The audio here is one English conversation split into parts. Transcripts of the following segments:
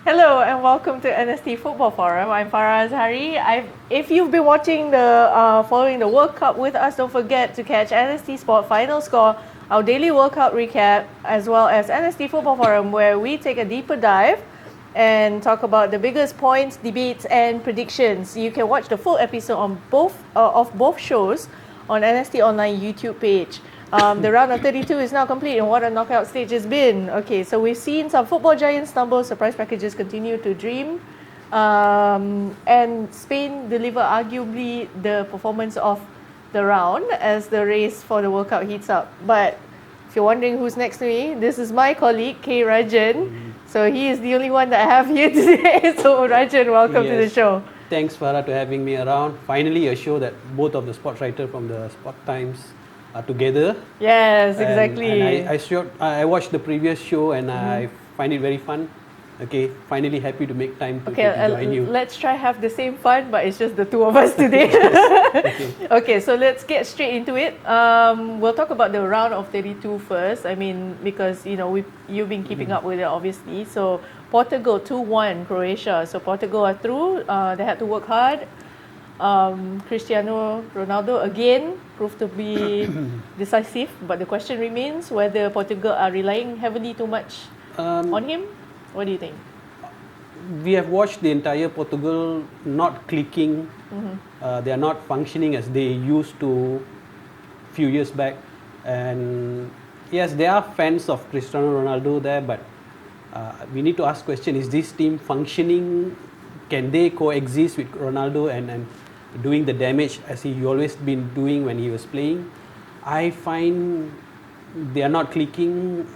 Hello and welcome to NST Football Forum. I'm Farah Azhari. If you've been watching following the World Cup with us, don't forget to catch NST Sport Final Score, our daily World Cup recap, as well as NST Football Forum, where we take a deeper dive and talk about the biggest points, debates, and predictions. You can watch the full episode on both shows on NST Online YouTube page. The round of 32 is now complete, and what a knockout stage it's been. Okay, so we've seen some football giants stumble, surprise packages continue to dream, and Spain deliver arguably the performance of the round as the race for the World Cup heats up. But if you're wondering who's next to me, this is my colleague, Rajan. So he is the only one that I have here today. So Rajan, welcome to the show. Thanks, Farah, to having me around. Finally, a show that both of the sports writers from the Straits Times are together. Yes, exactly. And I watched the previous show and I find it very fun. Okay, finally happy to make time to join you. Let's try have the same fun, but it's just the two of us today. Okay, so let's get straight into it. We'll talk about the round of 32 first. I mean, because you've been keeping up with it, obviously. So Portugal 2-1 Croatia. So Portugal are through. They had to work hard. Cristiano Ronaldo again proved to be decisive, but the question remains whether Portugal are relying heavily too much on him. What do you think? We have watched the entire Portugal not clicking. They are not functioning as they used to few years back. And yes, there are fans of Cristiano Ronaldo there, but we need to ask question, is this team functioning? Can they coexist with Ronaldo and doing the damage as he always been doing when he was playing? I find they are not clicking.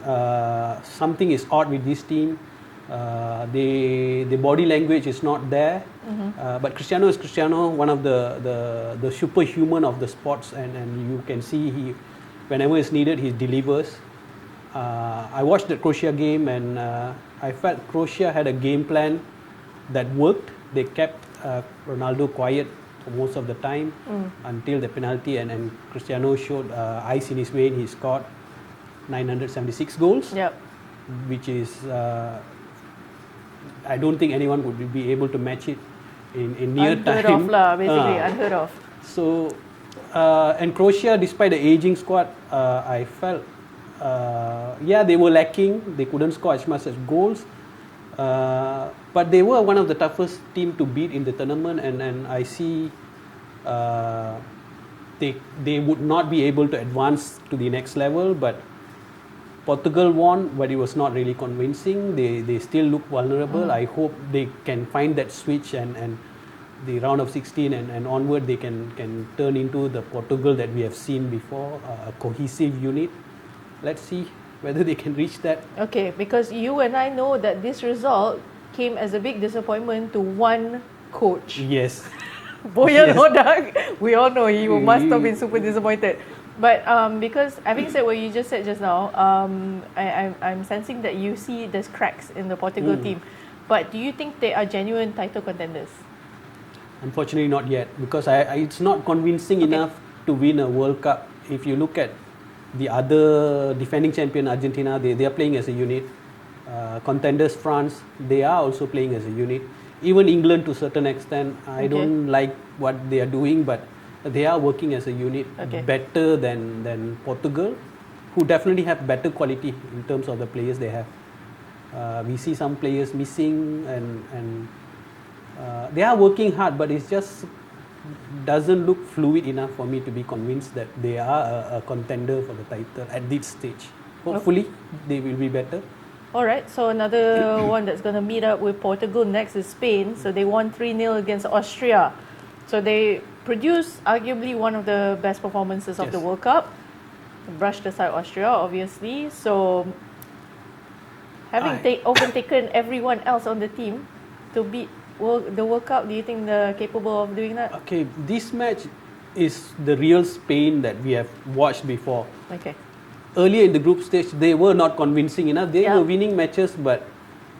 Something is odd with this team. The body language is not there. But Cristiano is Cristiano, one of the superhuman of the sports, and you can see he, whenever it's needed, he delivers. I watched the Croatia game and I felt Croatia had a game plan that worked. They kept Ronaldo quiet for most of the time until the penalty, and Cristiano showed ice in his vein. He scored 976 goals, which is I don't think anyone would be able to match it in near unheard time. Basically unheard of. So and Croatia, despite the aging squad, I felt they were lacking. They couldn't score as much as goals. But they were one of the toughest team to beat in the tournament, and I see they would not be able to advance to the next level. But Portugal won, but it was not really convincing. They still look vulnerable. I hope they can find that switch and the round of 16 and onward they can turn into the Portugal that we have seen before, a cohesive unit. Let's see whether they can reach that. Okay, because you and I know that this result came as a big disappointment to one coach. Yes. Boyan Hodak. We all know he must have been super disappointed. But because having said what you just said just now, I'm sensing that you see there's cracks in the Portugal team. But do you think they are genuine title contenders? Unfortunately not yet, because it's not convincing enough to win a World Cup. If you look at the other defending champion Argentina, they are playing as a unit. Contenders France, they are also playing as a unit. Even England to a certain extent, I don't like what they are doing, but they are working as a unit better than Portugal, who definitely have better quality in terms of the players they have. We see some players missing and they are working hard, but it just doesn't look fluid enough for me to be convinced that they are a contender for the title at this stage. Hopefully they will be better. Alright, so another one that's going to meet up with Portugal next is Spain. So they won 3-0 against Austria. So they produced arguably one of the best performances of the World Cup. Brushed aside Austria, obviously. So having overtaken everyone else on the team to beat the World Cup, do you think they're capable of doing that? Okay, this match is the real Spain that we have watched before. Okay. Earlier in the group stage, they were not convincing enough. They were winning matches, but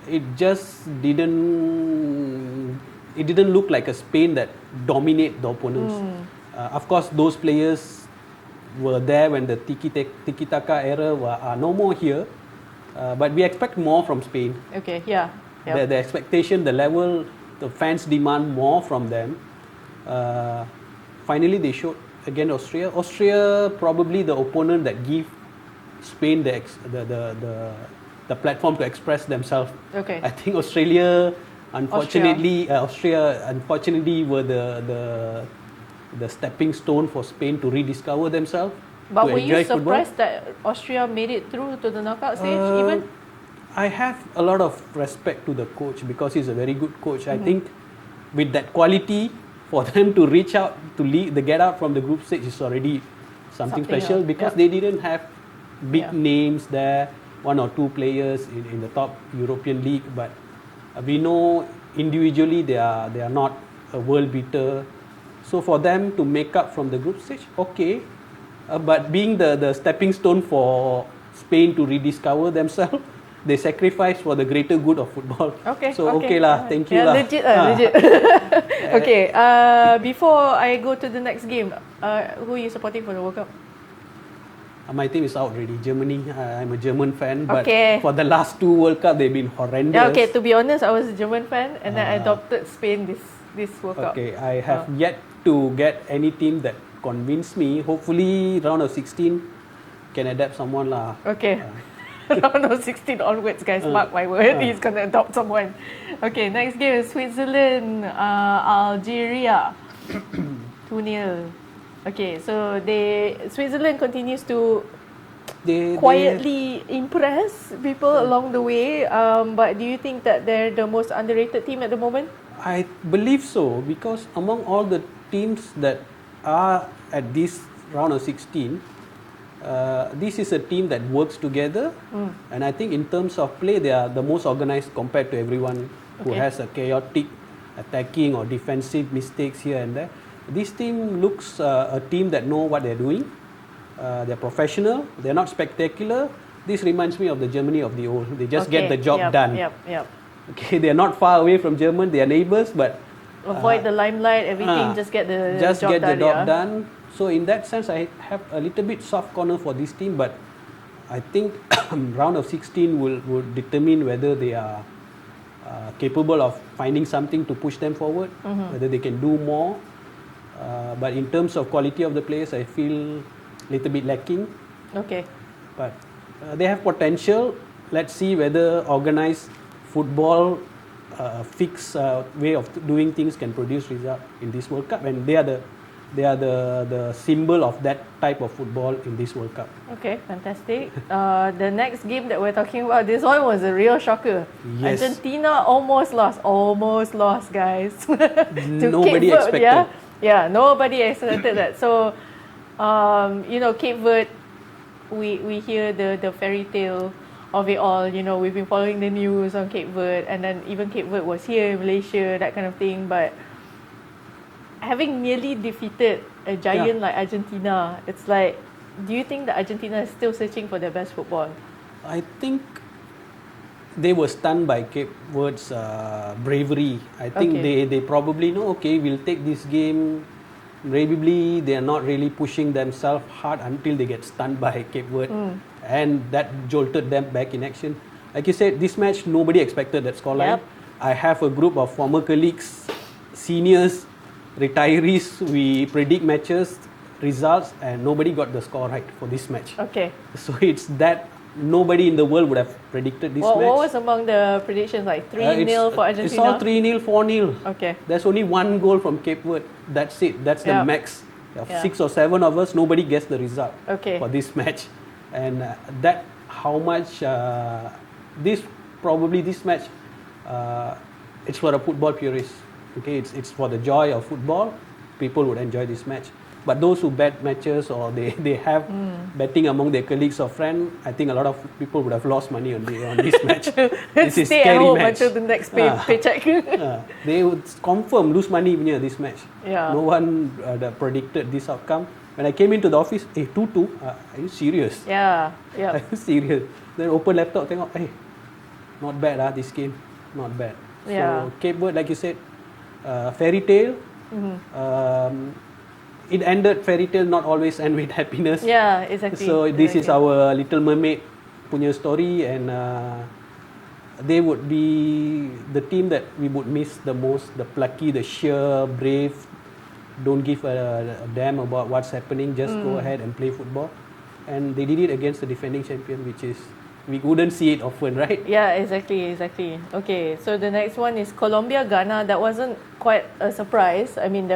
it just didn't look like a Spain that dominate the opponents. Of course, those players were there when the tiki-taka era are no more here. But we expect more from Spain. Okay, yeah. The expectation, the level, the fans demand more from them. Finally, they showed again Austria. Austria probably the opponent that give Spain the platform to express themselves. Okay. I think Austria unfortunately were the stepping stone for Spain to rediscover themselves. But were you surprised that Austria made it through to the knockout stage even? I have a lot of respect to the coach because he's a very good coach. I think with that quality, for them to reach out to get out from the group stage is already something special because they didn't have big names there, one or two players in the top European league, but we know individually they are not a world beater. So for them to make up from the group stage, okay. But being the stepping stone for Spain to rediscover themselves, they sacrifice for the greater good of football. Okay. So okay lah, thank you lah. Legit. Okay. Before I go to the next game, who are you supporting for the World Cup? My team is out already. Germany. I'm a German fan, but Okay. for the last two World Cup, they've been horrendous. Yeah, okay. To be honest, I was a German fan, and then I adopted Spain this World Cup. Okay, I have yet to get any team that convinced me. Hopefully, round of 16 can adapt someone lah. Okay. Round of 16 onwards, guys. Mark my word, he's gonna adopt someone. Okay, next game is Switzerland, Algeria, 2-0. Okay, so Switzerland continues to quietly impress people along the way. But do you think that they're the most underrated team at the moment? I believe so because among all the teams that are at this round of 16, this is a team that works together, and I think in terms of play, they are the most organized compared to everyone who has a chaotic attacking or defensive mistakes here and there. This team looks a team that know what they're doing. They're professional. They're not spectacular. This reminds me of the Germany of the old. They just get the job done. Okay, they're not far away from German. They are neighbors, but avoid the limelight. Everything, just get the job done. So in that sense, I have a little bit soft corner for this team, but I think round of 16 will determine whether they are capable of finding something to push them forward, whether they can do more. But in terms of quality of the players, I feel a little bit lacking. Okay. But they have potential. Let's see whether organized football, fixed way of doing things can produce result in this World Cup, and they are the symbol of that type of football in this World Cup. Okay, fantastic. The next game that we're talking about, this one was a real shocker. Yes. Argentina almost lost, guys. Nobody expected. Yeah, nobody expected that. So, Cape Verde, we hear the fairy tale of it all. We've been following the news on Cape Verde, and then even Cape Verde was here in Malaysia, that kind of thing. But having nearly defeated a giant like Argentina, it's like, do you think that Argentina is still searching for their best football? I think they were stunned by Cape Verde's bravery. I think they probably know, okay, we'll take this game bravely. They are not really pushing themselves hard until they get stunned by Cape Verde. And that jolted them back in action. Like you said, this match, nobody expected that scoreline. I have a group of former colleagues, seniors, retirees. We predict matches, results, and nobody got the score right for this match. Okay. So it's that nobody in the world would have predicted this match. What was among the predictions, like 3-0 for Argentina? It's all 3-0, 4-0. Okay. There's only one goal from Cape Verde. That's it. That's the max. 6 or 7 of us, nobody guessed the result for this match. And that how much this match, it's for a football purist. Okay, it's for the joy of football. People would enjoy this match. But those who bet matches or they have betting among their colleagues or friends, I think a lot of people would have lost money on this match. This is stay scary at home match. until the next paycheck. They would confirm lose money near this match. Yeah. No one predicted this outcome. When I came into the office, 2-2, are you serious? Yeah. Are you serious? Then open laptop, tengok, not bad this game, not bad. So Cape Verde, like you said, fairy tale. It ended, fairy tale not always end with happiness. Yeah, exactly. So this is our Little Mermaid punya story, and they would be the team that we would miss the most, the plucky, the sheer, brave, don't give a damn about what's happening, just go ahead and play football. And they did it against the defending champion, which is, we wouldn't see it often, right? Yeah, exactly. Okay, so the next one is Colombia, Ghana. That wasn't quite a surprise. I mean,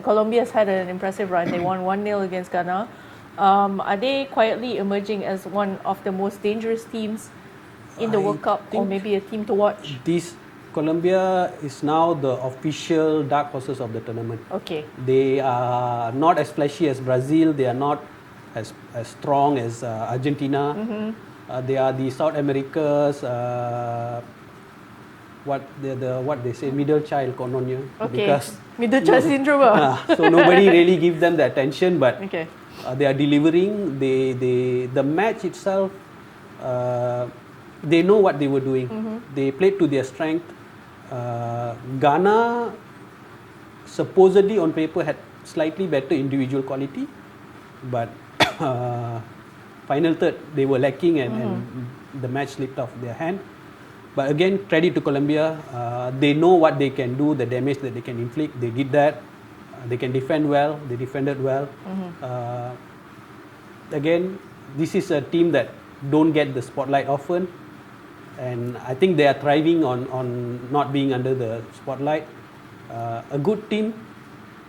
Colombia's had an impressive run. They won 1-0 against Ghana. Are they quietly emerging as one of the most dangerous teams in the World Cup, or maybe a team to watch? This Colombia is now the official dark horses of the tournament. Okay. They are not as flashy as Brazil. They are not as strong as Argentina. They are the South Americas. What they say, middle child kononnya. Okay. Because Middle child syndrome. so nobody really gives them the attention, but Okay. they are delivering. The match itself, they know what they were doing. They played to their strength. Ghana supposedly on paper had slightly better individual quality, but final third they were lacking, and the match slipped off their hand. But again, credit to Colombia. They know what they can do, the damage that they can inflict. They did that. They can defend well. They defended well. Again, this is a team that don't get the spotlight often, and I think they are thriving on not being under the spotlight. A good team,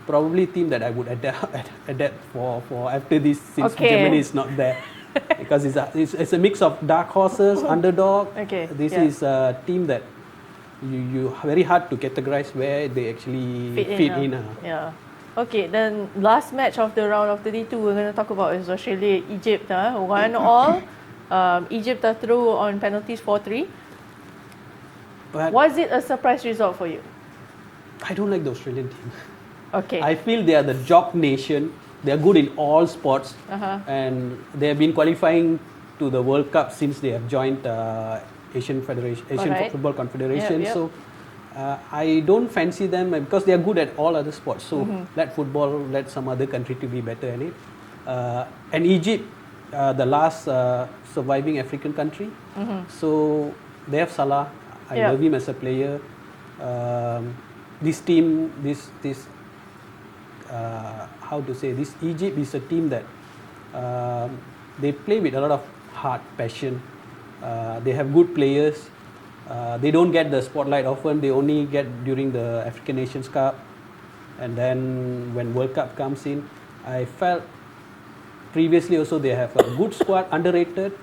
probably team that I would adapt for after this, since Germany is not there. Because it's a mix of dark horses, underdog. Okay. This is a team that you very hard to categorize where they actually fit in. Yeah. Okay, then last match of the round of 32 we're going to talk about is Australia, Egypt. 1-1. Egypt are through on penalties 4-3. But Was it a surprise result for you? I don't like the Australian team. Okay. I feel they are the jock nation. They are good in all sports, and they have been qualifying to the World Cup since they have joined Asian Football Confederation. Yep. So I don't fancy them because they are good at all other sports. So let football, let some other country to be better at it. And Egypt, the last surviving African country. So they have Salah. I love him as a player. This team, how to say, this Egypt is a team that they play with a lot of heart, passion. They have good players. They don't get the spotlight often. They only get during the African Nations Cup, and then when World Cup comes in. I felt previously also they have a good squad, underrated.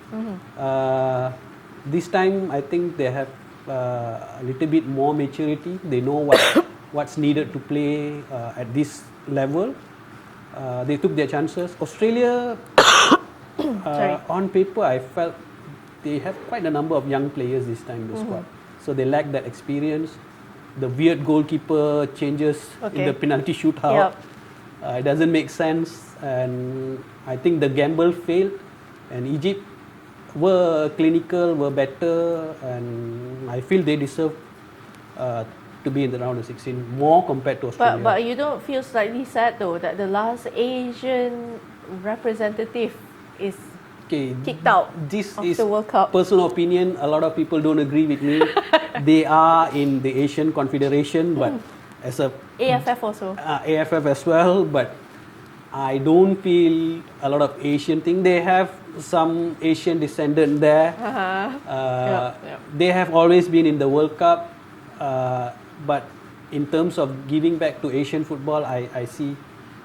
This time I think they have a little bit more maturity. They know what's needed to play at this level. They took their chances. Australia, on paper, I felt they have quite a number of young players this time in the squad. So they lack that experience. The weird goalkeeper changes in the penalty shootout. It doesn't make sense, and I think the gamble failed. And Egypt were clinical, were better, and I feel they deserve to be in the round of 16 more compared to Australia. But you don't feel slightly sad though that the last Asian representative is kicked out This of is the World Cup? Personal opinion. A lot of people don't agree with me. They are in the Asian Confederation, but as a AFF also. AFF as well, but I don't feel a lot of Asian thing. They have some Asian descendant there. They have always been in the World Cup, but in terms of giving back to Asian football, I see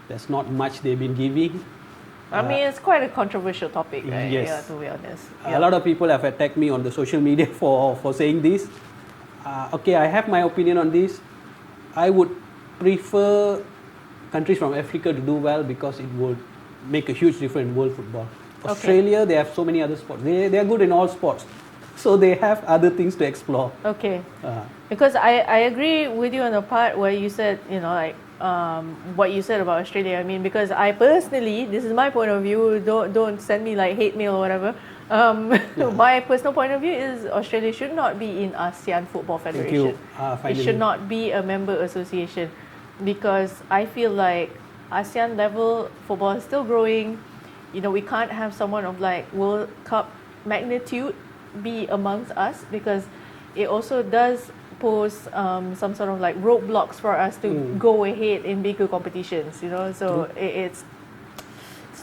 there's not much they've been giving. I mean, it's quite a controversial topic, right? Yes. Yeah, to be honest. A lot of people have attacked me on the social media for saying this. Okay, I have my opinion on this. I would prefer countries from Africa to do well because it would make a huge difference in world football. Australia, they have so many other sports. They are good in all sports. So they have other things to explore. Okay. Because I agree with you on the part where you said, what you said about Australia. I mean, because I personally, this is my point of view, don't send me like hate mail or whatever. My personal point of view is Australia should not be in ASEAN Football Federation. It should not be a member association, because I feel like ASEAN level football is still growing. We can't have someone of like World Cup magnitude be amongst us, because it also does pose some sort of like roadblocks for us to go ahead in bigger competitions, you know. So it's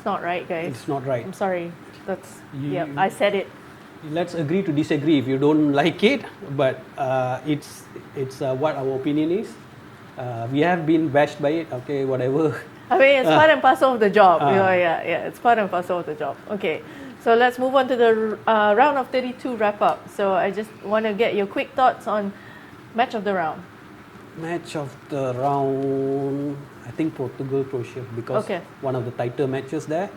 not right, guys. It's not right. I'm sorry. That's I said it. Let's agree to disagree if you don't like it, but it's what our opinion is. We have been bashed by it. Okay, whatever. I mean, it's part and parcel of the job. It's part and parcel of the job. Okay, so let's move on to the round of 32 wrap up. So I just want to get your quick thoughts on match of the round. Match of the round, I think Portugal, Croatia, because one of the tighter matches there.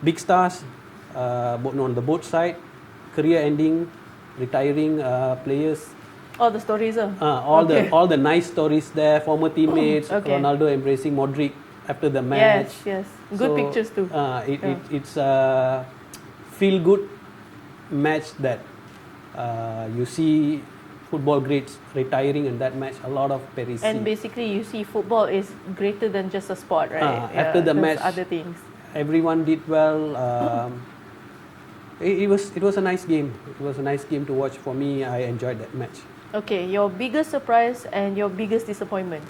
Big stars, on the both side, career ending, retiring players. All the stories are. All the nice stories there. Former teammates, Ronaldo embracing Modric after the match. Yes. Good pictures too. It's a feel good match that you see football greats retiring in that match. A lot of Paris. And basically, you see football is greater than just a sport, right? After the match, other things. Everyone did well. It was a nice game. It was a nice game to watch for me. I enjoyed that match. Okay, your biggest surprise and your biggest disappointment?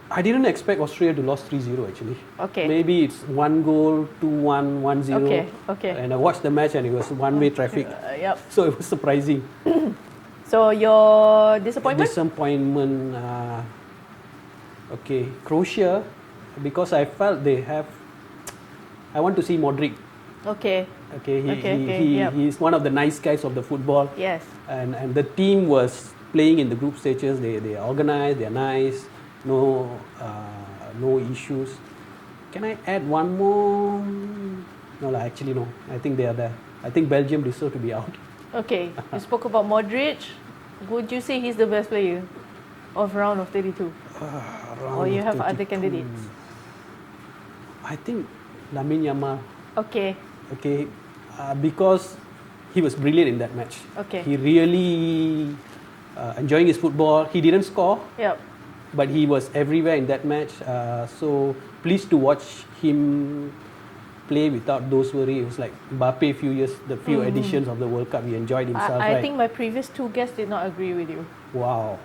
I didn't expect Australia to lose 3-0 actually. Okay. Maybe it's 1 goal, 2-1, 1-0. Okay. And I watched the match and it was one-way traffic. Yep. So it was surprising. So your disappointment? Croatia, because I felt I want to see Modric. Okay. He's one of the nice guys of the football. Yes. And the team was playing in the group stages. They are organized, they're nice, no issues. Can I add one more? No, actually no. I think they are there. I think Belgium deserve to be out. Okay. You spoke about Modric. Would you say he's the best player of round of 32? Or you have other candidates? I think Lamine Yamal. Okay. Because he was brilliant in that match. Okay. He really enjoying his football. He didn't score. Yep. But he was everywhere in that match. So pleased to watch him play without those worries. It was like Mbappe few editions of the World Cup. He enjoyed himself. I think my previous two guests did not agree with you. Wow.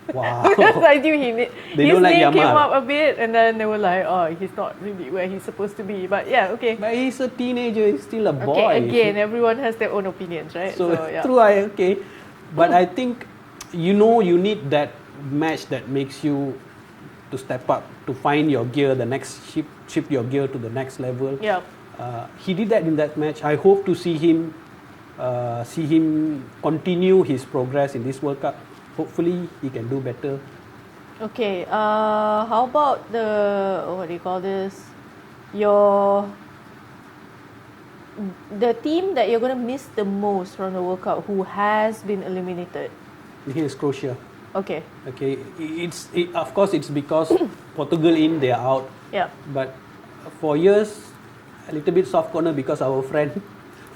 Because I knew his don't like name came Yamal. up a bit, and then they were like, "Oh, he's not really where he's supposed to be." But yeah, okay. But he's a teenager. He's still a boy. Okay, again, everyone has their own opinions, right? So yeah. true. But I think you need that match that makes you to step up, to find your gear, the next shift your gear to the next level. Yeah. He did that in that match. I hope to see him continue his progress in this World Cup. Hopefully he can do better. Okay. How about what do you call this? The team that you're gonna miss the most from the World Cup, who has been eliminated? Here's Croatia. Okay. Of course it's because Portugal in, they are out. Yeah. But for years, a little bit soft corner because our friend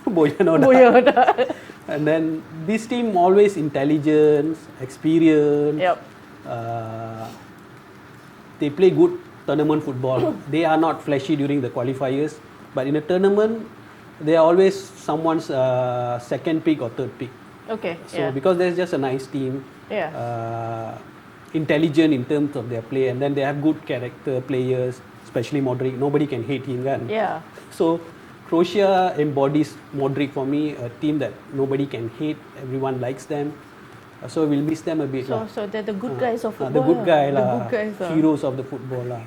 Bojan. And then this team always intelligence, experience. Yep. They play good tournament football. They are not flashy during the qualifiers, but in a tournament, they are always someone's second pick or third pick. Okay. So because there's just a nice team, intelligent in terms of their play, and then they have good character players, especially Modric. Nobody can hate him, kan? Yeah. So Croatia embodies Modric for me, a team that nobody can hate. Everyone likes them. So we'll miss them a bit. So they're the good guys of football. The good guy, the good guys. Heroes of the football.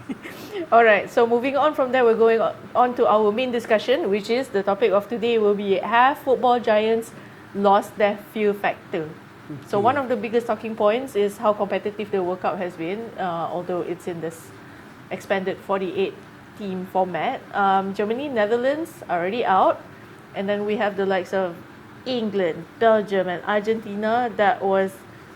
All right, so moving on from there, we're going on to our main discussion, which is the topic of today will be, have football giants lost their fear factor? So one of the biggest talking points is how competitive the World Cup has been, although it's in this expanded 48-team format. Germany, Netherlands are already out, and then we have the likes of England, Belgium, and Argentina that was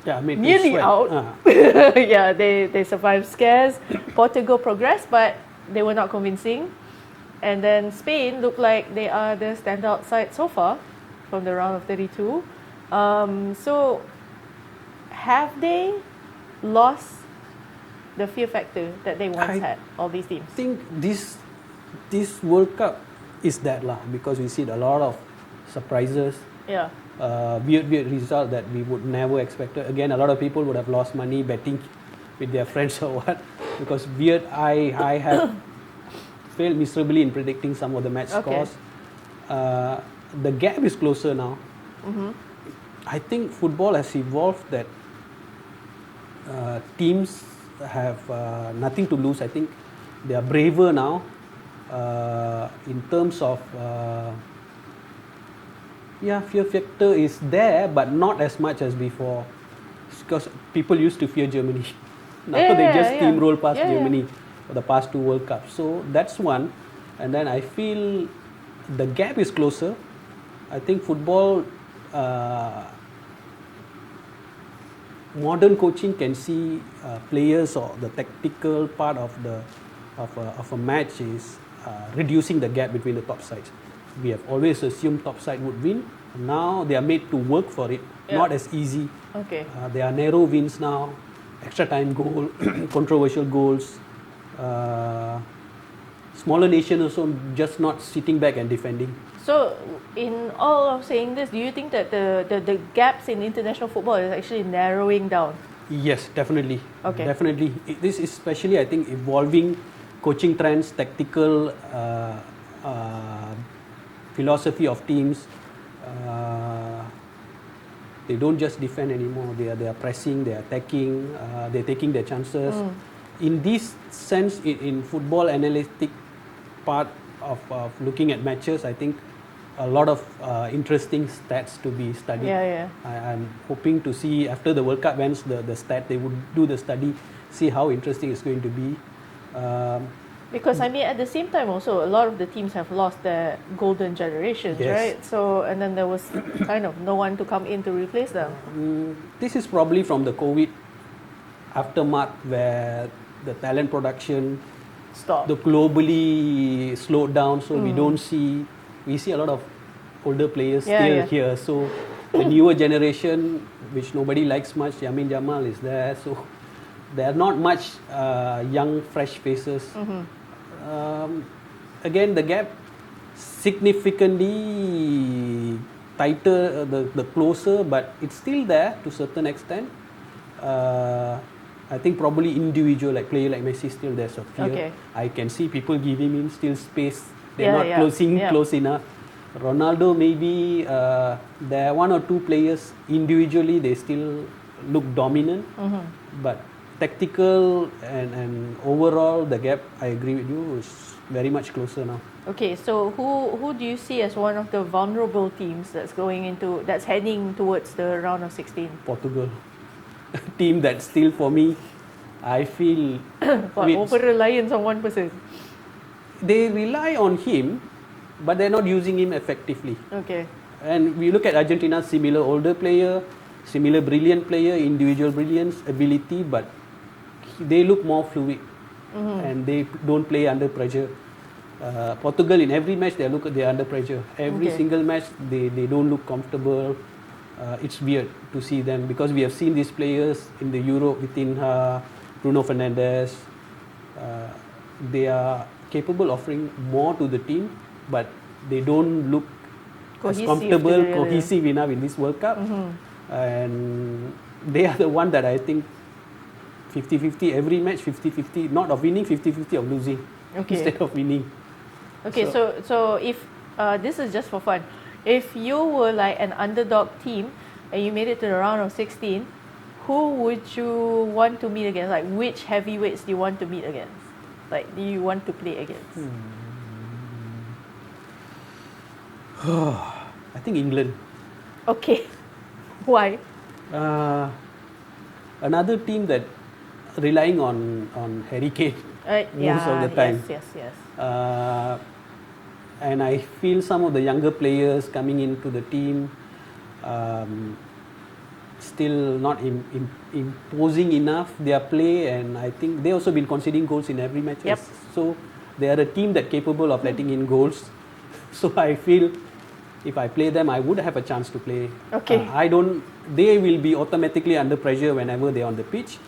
nearly out. Yeah, they survived scares. Portugal progressed, but they were not convincing. And then Spain looked like they are the standout side so far from the round of 32. So have they lost the fear factor that they once had, all these teams? I think this World Cup is that because we see a lot of surprises. Yeah. Weird result that we would never expect. Again, a lot of people would have lost money betting with their friends or what, because I have failed miserably in predicting some of the match Okay. scores. The gap is closer now. I think football has evolved that teams have nothing to lose. I think they are braver now in terms of fear factor is there, but not as much as before, because people used to fear Germany. Now they just steamroll past Germany for the past 2 World Cups. So that's one. And then I feel the gap is closer. I think football, modern coaching can see players, or the tactical part of a match is reducing the gap between the top sides. We have always assumed top side would win. Now they are made to work for it, not as easy. Okay. There are narrow wins now, extra time goal, controversial goals. Smaller nation also just not sitting back and defending. So, in all of saying this, do you think that the gaps in international football is actually narrowing down? Yes, definitely. Okay. Definitely. This is especially, I think, evolving coaching trends, tactical philosophy of teams. They don't just defend anymore. They are pressing, they are attacking, they're taking their chances. In this sense, in football analytic part of looking at matches, I think a lot of interesting stats to be studied. I'm hoping to see after the World Cup ends, the stat, they would do the study, see how interesting it's going to be. Because I mean, at the same time, also a lot of the teams have lost their golden generations, right? So, and then there was kind of no one to come in to replace them. This is probably from the COVID aftermath, where the talent production Stop. the globally slowed down. So we see a lot of older players still here. So the newer generation, which nobody likes much, Yamin Jamal is there. So there are not much young, fresh faces. Again, the gap significantly tighter, the closer, but it's still there to a certain extent. I think probably individual, like player like Messi, still there's a fear. Okay. I can see people giving him still space. They're not close enough. Ronaldo, maybe there are one or two players individually, they still look dominant. But tactical and overall, the gap, I agree with you, is very much closer now. Okay, so who do you see as one of the vulnerable teams that's heading towards the round of 16? Portugal. Team that still, for me, I feel over reliance on one person. They rely on him, but they're not using him effectively. Okay. And we look at Argentina, similar older player, similar brilliant player, individual brilliance, ability, but they look more fluid and they don't play under pressure. Portugal, in every match they are under pressure. Every single match they don't look comfortable. It's weird to see them, because we have seen these players in the Euro within Bruno Fernandes. They are capable of offering more to the team, but they don't look cohesive enough in this World Cup. And they are the one that I think 50-50 every match, 50-50, not of winning, 50-50 of losing instead of winning. Okay, so if this is just for fun, if you were like an underdog team and you made it to the round of 16, who would you want to meet against? Like, which heavyweights do you want to meet against? Like, do you want to play against? I think England. Okay. Why? Another team that relying on Harry Kane most of the time. Yes. And I feel some of the younger players coming into the team still not imposing enough their play, and I think they also been conceding goals in every match. So they are a team that capable of letting in goals. So I feel if I play them, I would have a chance to play. Okay. They will be automatically under pressure whenever they're on the pitch,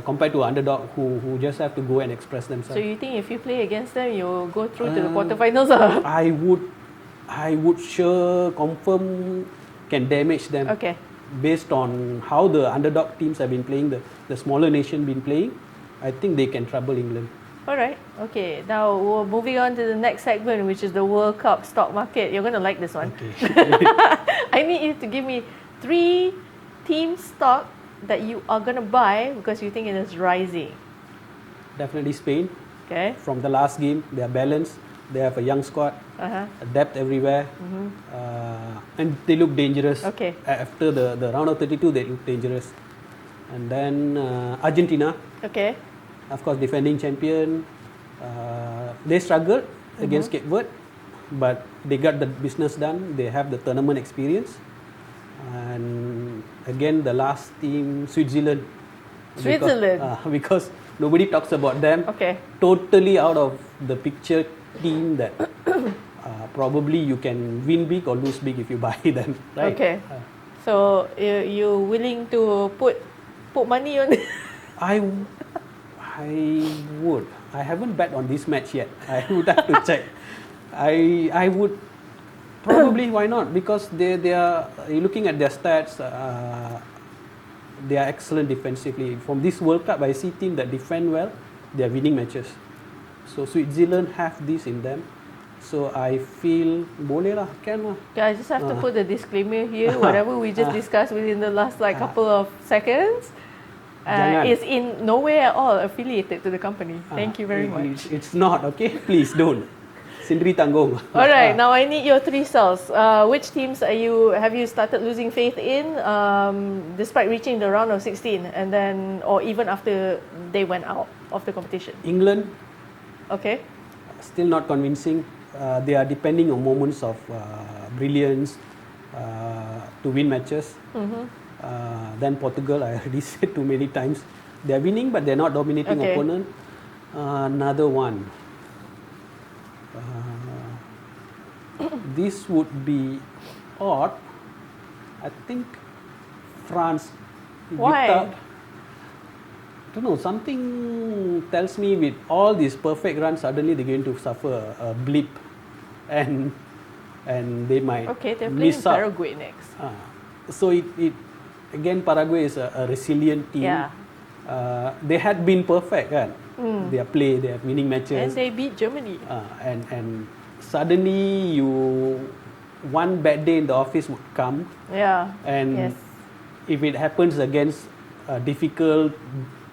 compared to underdog who just have to go and express themselves. So you think if you play against them, you'll go through to the quarterfinals? I would sure confirm can damage them. Okay. Based on how the underdog teams have been playing, the smaller nation been playing, I think they can trouble England. All right. Okay. Now we're moving on to the next segment, which is the World Cup stock market. You're going to like this one. Okay. I need you to give me 3 team stock that you are going to buy because you think it is rising. Definitely Spain. Okay. From the last game, they are balanced. They have a young squad, depth everywhere, and they look dangerous. Okay. After the round of 32, they look dangerous. And then Argentina, Okay. of course, defending champion. They struggled against Cape Verde, but they got the business done. They have the tournament experience. And again, the last team, Switzerland. Switzerland. Because nobody talks about them. Okay. Totally out of the picture team that probably you can win big or lose big if you buy them, right? Okay. So you willing to put money on it? I would. I haven't bet on this match yet. I would have to check. I would probably. Why not? Because they are looking at their stats. They are excellent defensively. From this World Cup, I see teams that defend well. They are winning matches. So Switzerland have this in them. So I feel boleh lah, can lah. Okay, I just have to put the disclaimer here. Whatever we just discussed within the last couple of seconds is in no way at all affiliated to the company. Thank you very much. It's not, okay? Please don't. Sindri tanggung. All right, now I need your 3 cells. Which teams have you started losing faith in despite reaching the round of 16 and then or even after they went out of the competition? England. Okay. Still not convincing. They are depending on moments of brilliance to win matches. Then Portugal, I already said too many times. They are winning, but they're not dominating opponent. Another one. This would be odd. I think France. Why? I don't know, something tells me with all these perfect runs, suddenly they're going to suffer a blip and they might they're playing miss out. Paraguay next. So it again, Paraguay is a resilient team. Yeah. They had been perfect, kan? Their play, they have winning matches. And they beat Germany. And suddenly one bad day in the office would come. Yeah. And if it happens against a difficult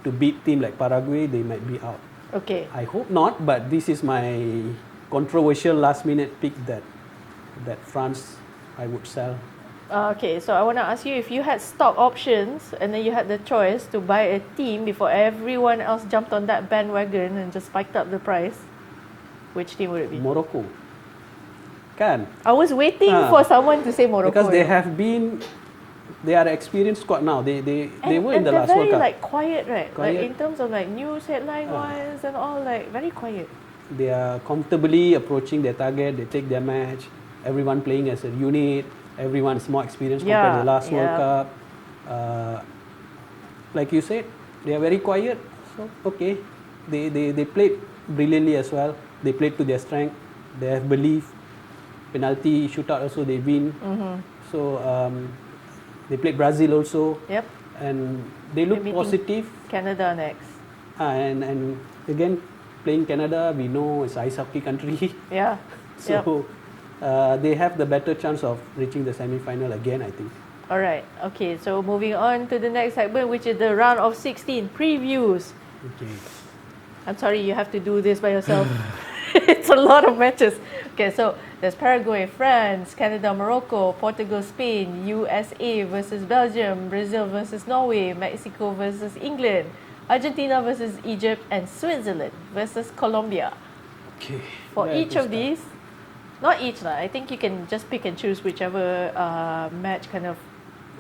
to beat team like Paraguay, they might be out. Okay. I hope not, but this is my controversial last minute pick that France I would sell. Okay, so I want to ask you, if you had stock options and then you had the choice to buy a team before everyone else jumped on that bandwagon and just spiked up the price, which team would it be? Morocco. Kan? I was waiting for someone to say Morocco. Because they are an experienced squad now. They were in the last World Cup. They're very quiet, right? Quiet. Like in terms of news headline wise and all, very quiet. They are comfortably approaching their target. They take their match. Everyone playing as a unit. Everyone's more experienced compared to the last World Cup. Like you said, they are very quiet. So okay, they played brilliantly as well. They played to their strength. They have belief. Penalty shootout also they win. So they played Brazil also. Yep. And they look positive. Canada next. And again, playing Canada, we know it's ice hockey country. Yeah. So they have the better chance of reaching the semi-final again, I think. All right. Okay, so moving on to the next segment, which is the round of 16 previews. Okay. I'm sorry, you have to do this by yourself. It's a lot of matches. Okay, so there's Paraguay, France, Canada, Morocco, Portugal, Spain, USA versus Belgium, Brazil versus Norway, Mexico versus England, Argentina versus Egypt, and Switzerland versus Colombia. Okay. For each of these, not each, I think you can just pick and choose whichever match kind of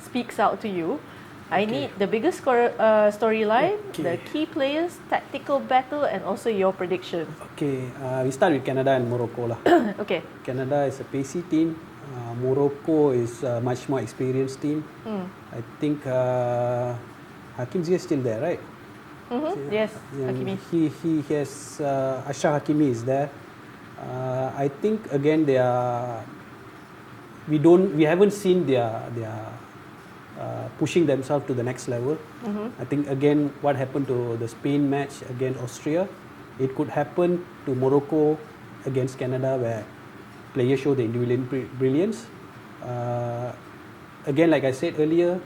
speaks out to you. I need the biggest storyline, the key players, tactical battle, and also your prediction. Okay, we start with Canada and Morocco lah. Okay. Canada is a pacey team. Morocco is a much more experienced team. I think Hakim Ziyech is still there, right? Yes, Hakimi. He has Ashraf Hakimi is there. I think again they are we haven't seen their pushing themselves to the next level. I think again what happened to the Spain match against Austria, it could happen to Morocco against Canada, where players show the individual brilliance. Again, like I said earlier,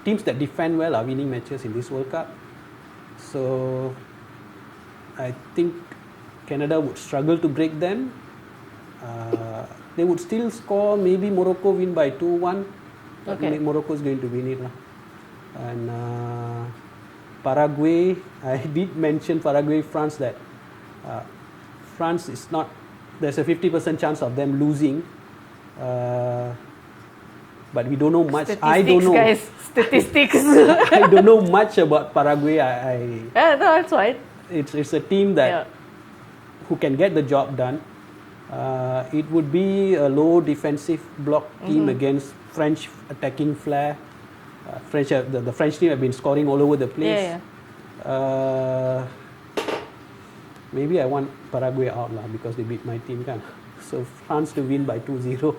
teams that defend well are winning matches in this World Cup. So I think Canada would struggle to break them. They would still score, maybe Morocco win by 2-1. Okay. Morocco is going to win it. And Paraguay, I did mention Paraguay, France, that France is not, there's a 50% chance of them losing. But we don't know much. I don't know. Guys, statistics. I don't know much about Paraguay. Yeah, no, that's fine. It's a team that who can get the job done. It would be a low defensive block team against French attacking flair. The French team have been scoring all over the place. Maybe I want Paraguay out lah because they beat my team kan. So France to win by 2-0.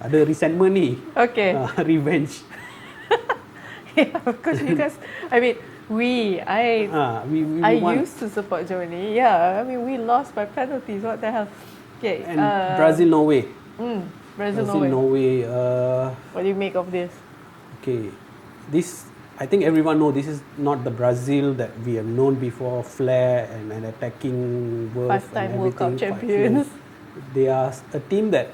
Ada resentment ni. Okay. Revenge. Yeah, because I mean, I used to support Germany. Yeah, I mean, we lost by penalties. What the hell? Okay. And Brazil, Norway. Brazil, Norway. What do you make of this? Okay, this, I think everyone knows this is not the Brazil that we have known before, flair and attacking worth. 5-time World Cup champions. They are a team that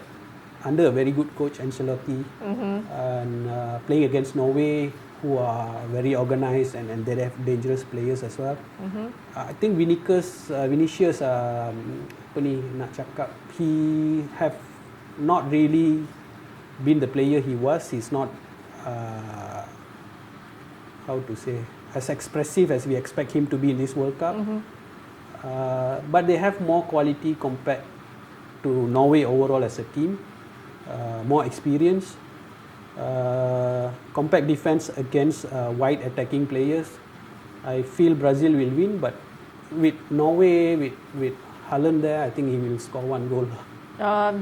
under a very good coach, Ancelotti, and playing against Norway, who are very organized and they have dangerous players as well. I think Vinicius, apa ni nak cakap, he have not really been the player he was. He's not, how to say, as expressive as we expect him to be in this World Cup. But they have more quality compared to Norway overall as a team. More experience, compact defense against wide attacking players. I feel Brazil will win, but with Norway, with Haaland there, I think he will score one goal.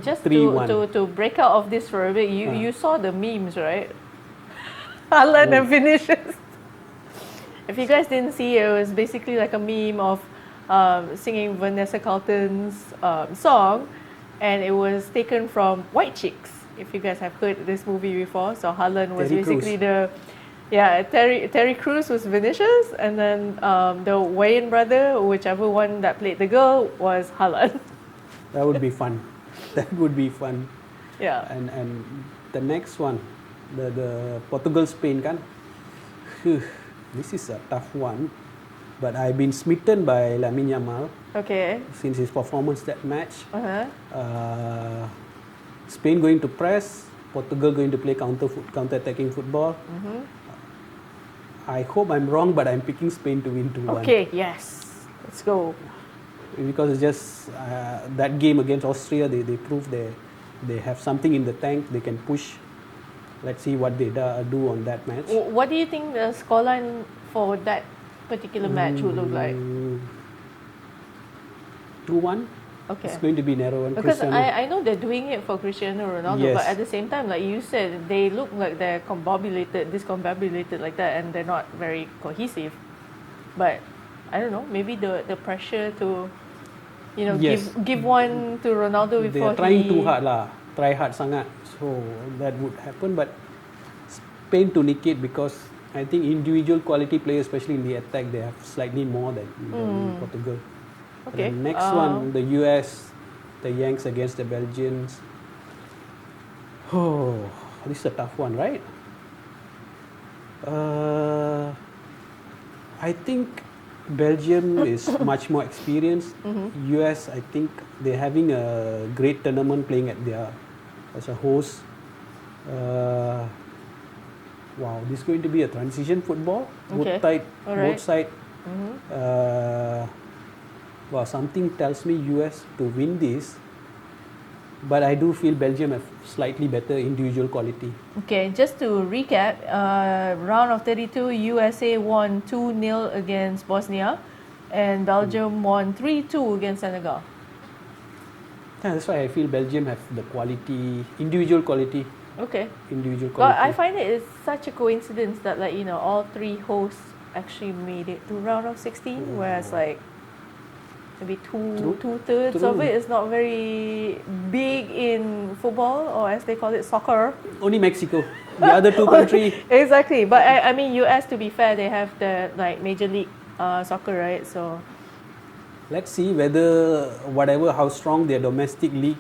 Just to break out of this for a bit, you saw the memes, right? Haaland and Vinicius. If you guys didn't see it, it was basically like a meme of singing Vanessa Carlton's song, and it was taken from White Chicks. If you guys have heard this movie before, so Haaland was basically Terry Crews was Vinicius, and then the Wayne brother, whichever one that played the girl, was Haaland. That would be fun. That would be fun. Yeah. And the next one, the Portugal Spain kan. This is a tough one, but I've been smitten by Lamine Yamal. Okay. Since his performance that match. Spain going to press, Portugal going to play counter-attacking football. I hope I'm wrong, but I'm picking Spain to win 2-1. Okay, yes. Let's go. Because it's just that game against Austria, they proved they have something in the tank, they can push. Let's see what they do on that match. What do you think the scoreline for that particular match would look like? 2-1. Okay. It's going to be narrow. And because I know they're doing it for Cristiano Ronaldo, but at the same time, like you said, they look like they're discombobulated like that, and they're not very cohesive. But I don't know, maybe the pressure to, give one to Ronaldo before they're trying too hard lah. Try hard sangat. So that would happen, but Spain to nick it because I think individual quality players, especially in the attack, they have slightly more than Portugal. Okay. The next one, the US, the Yanks against the Belgians. Oh, this is a tough one, right? I think Belgium is much more experienced. US, I think they're having a great tournament playing as a host. Wow, this is going to be a transition football. Okay. Both sides. Wow, something tells me US to win this, but I do feel Belgium have slightly better individual quality. Okay, just to recap, round of 32, USA won 2-0 against Bosnia, and Belgium won 3-2 against Senegal. Yeah, that's why I feel Belgium have the quality, individual quality. Okay. Individual Well, quality. I find it is such a coincidence that like, you know, all three hosts actually made it to round of 16, whereas like maybe True. two-thirds of True. it is not very big in football, or as they call it, soccer. Only Mexico. The other two countries. Exactly, but I mean, US, to be fair, they have the like major league soccer, right? So Let's see whether how strong their domestic league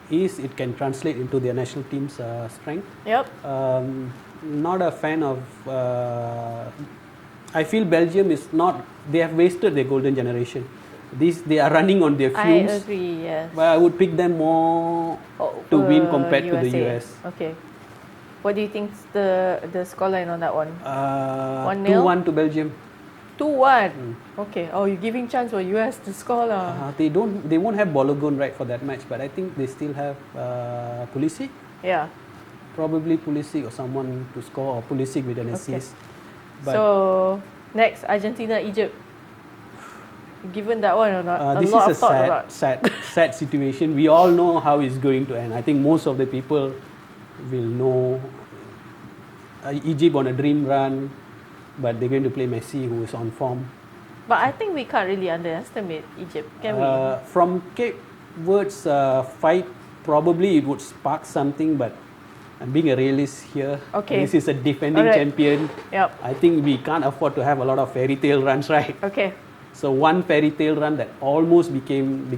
is, it can translate into their national team's strength. yep. Not a fan of. I feel Belgium is not. They have wasted their golden generation. They are running on their fumes. I agree. Yes. But I would pick them more to win compared to the USA. US. Okay. What do you think's the scoreline on that one? 1-0? 2-1 to Belgium. 2-1. Okay. Oh, you're giving chance for US to score lah. They won't have Balogun right for that match, but I think they still have Pulisic. Yeah. Probably Pulisic or someone to score, or Pulisic with an assist. But So next, Argentina, Egypt. Given that one or not? this lot is of thought a about. sad situation. We all know how it's going to end. I think most of the people will know Egypt on a dream run, but they're going to play Messi, who is on form. But I think we can't really underestimate Egypt, can we? From Cape Verde's fight, probably it would spark something, but I'm being a realist here. Okay. This is a defending Alright. champion. Yep. I think we can't afford to have a lot of fairy tale runs, right? Okay. So one fairy tale run that almost became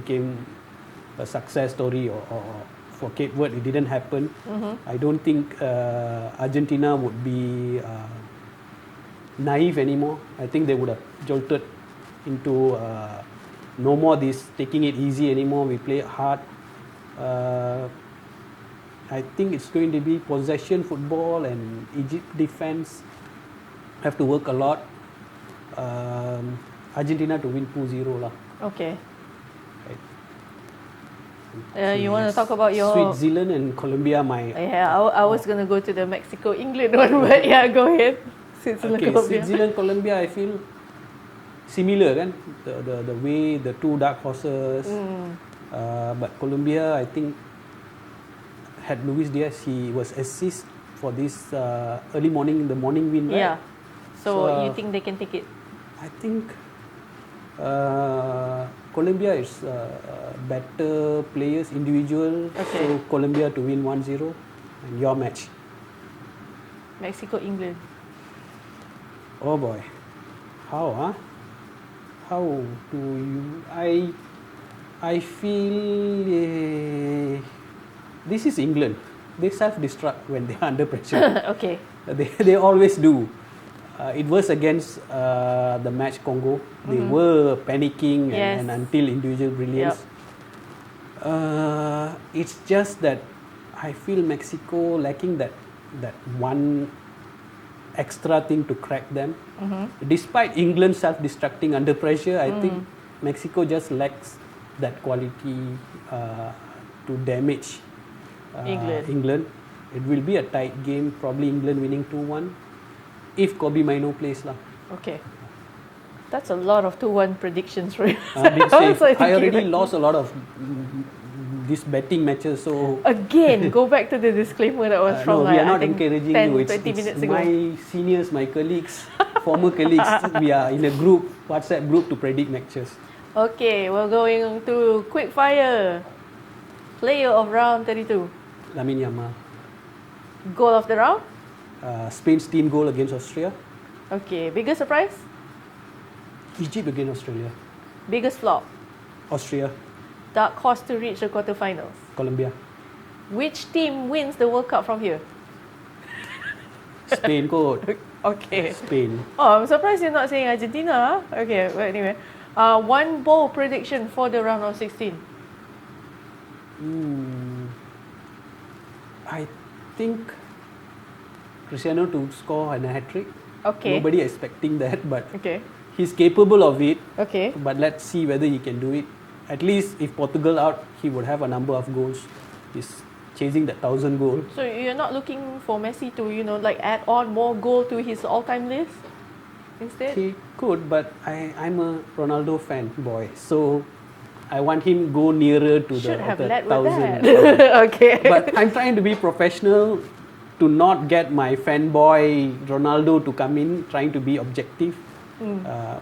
a success story, or for Cape Verde, it didn't happen. I don't think Argentina would be naive anymore. I think they would have jolted into no more this taking it easy anymore. We play hard. I think it's going to be possession football, and Egypt defense have to work a lot. Argentina to win 2-0 lah. Okay. Right. You want to talk about your... Switzerland and Colombia, Yeah, I was going to go to the Mexico-England one, but yeah, go ahead. Switzerland, okay, Colombia. Switzerland, Colombia, I feel similar, kan? The way, the two dark horses. But Colombia, I think, had Luis Diaz, he was assist for this the morning win, right? Yeah. So you think they can take it? I think Colombia is better players, individual. Okay. So Colombia to win 1-0. And your match? Mexico-England. Oh boy. How do you... I feel this is England. They self-destruct when they are under pressure. Okay. They always do. It was against the match Congo. They were panicking Yes. and until individual brilliance. It's just that I feel Mexico lacking that one extra thing to crack them. Despite England self-destructing under pressure, I think Mexico just lacks that quality to damage England. It will be a tight game, probably England winning 2-1 if Kobe Maino plays lah. Okay. That's a lot of 2-1 predictions for you. I already lost a lot of these betting matches, so Again, go back to the disclaimer that was from no, we are I not think encouraging 10, you. 20 minutes ago. My seniors, my colleagues, former colleagues. We are in a group, WhatsApp group to predict matches. Okay, we're going to quick fire. Player of round 32. Lamine Yamal. Goal of the round? Spain's team goal against Austria. Okay, biggest surprise? Egypt against Australia. Biggest flop? Austria. Dark horse to reach the quarterfinals. Colombia. Which team wins the World Cup from here? Spain code. Okay. Spain. Oh, I'm surprised you're not saying Argentina. Okay, but anyway. One bold prediction for the round of 16. I think Cristiano to score a hat-trick. Okay. Nobody expecting that, but Okay. he's capable of it. Okay. But let's see whether he can do it. At least if Portugal out, he would have a number of goals. He's chasing that 1,000 goal. So you're not looking for Messi to, like add on more goal to his all-time list instead? He could, but I'm a Ronaldo fan boy. So I want him go nearer to Should have the led with 1,000. that. Okay. But I'm trying to be professional to not get my fanboy Ronaldo to come in, trying to be objective.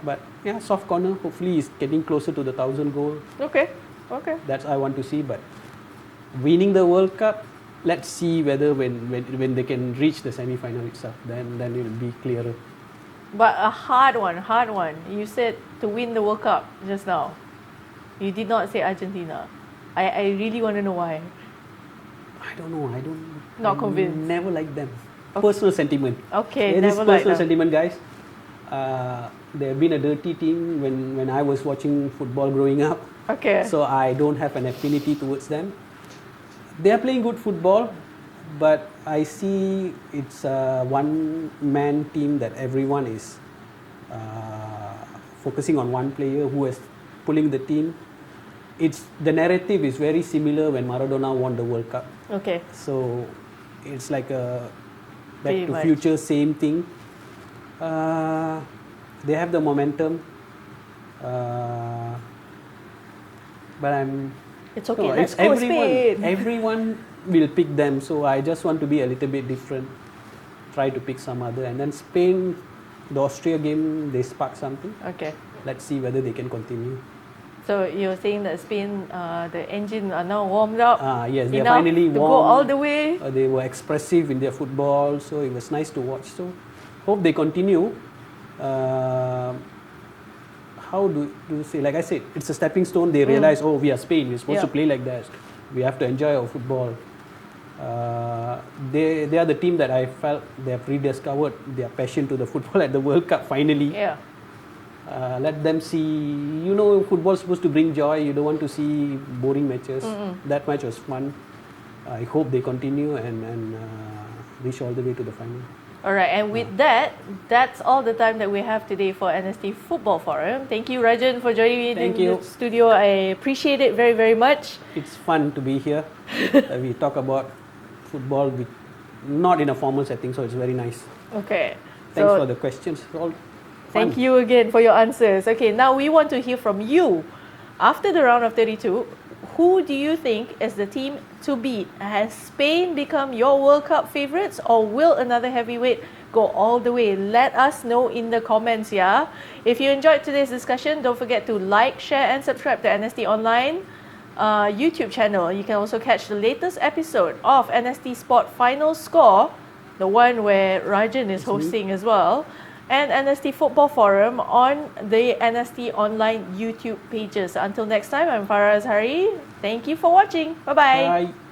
But yeah, soft corner. Hopefully, he's getting closer to the 1,000 goal. Okay. Okay. That's I want to see. But winning the World Cup, let's see whether when they can reach the semi-final itself, then it will be clearer. But a hard one. You said to win the World Cup just now. You did not say Argentina. I really want to know why. I don't know. Not convinced. Never like them. Okay. Personal sentiment. Okay, It is never like personal them. sentiment, guys. They have been a dirty team when I was watching football growing up. Okay. So I don't have an affinity towards them. They are playing good football, but I see it's a one-man team that everyone is focusing on one player who is pulling the team. The narrative is very similar when Maradona won the World Cup. Okay. So it's like a back Pretty to much. future, same thing. They have the momentum, but It's okay. no, Let's it's go Spain. everyone will pick them. So I just want to be a little bit different. Try to pick some other, and then Spain, the Austria game, they spark something. Okay. Let's see whether they can continue. So you're saying that Spain, the engine are now warmed up. Yes, they are enough finally to warm. go all the way. They were expressive in their football, so it was nice to watch. So hope they continue. How do you say? Like I said, it's a stepping stone. They realize, oh, we are Spain. We're supposed to play like that. We have to enjoy our football. They are the team that I felt they have rediscovered their passion to the football at the World Cup finally. Yeah. Let them see. Football is supposed to bring joy. You don't want to see boring matches. That match was fun. I hope they continue and reach all the way to the final. All right, and with that, that's all the time that we have today for NST Football Forum. Thank you, Rajan, for joining me Thank in you. the studio. I appreciate it very, very much. It's fun to be here. We talk about football, not in a formal setting, so it's very nice. Okay. Thanks So for the questions. All thank fun. you again for your answers. Okay, now we want to hear from you. After the round of 32, who do you think is the team to beat? Has Spain become your World Cup favourites, or will another heavyweight go all the way? Let us know in the comments, yeah? If you enjoyed today's discussion, don't forget to like, share and subscribe to NST Online YouTube channel. You can also catch the latest episode of NST Sport Final Score, the one where Rajan is hosting as well, and NST Football Forum on the NST Online YouTube pages. Until next time, I'm Farah Azhari. Thank you for watching. Bye-bye. Bye.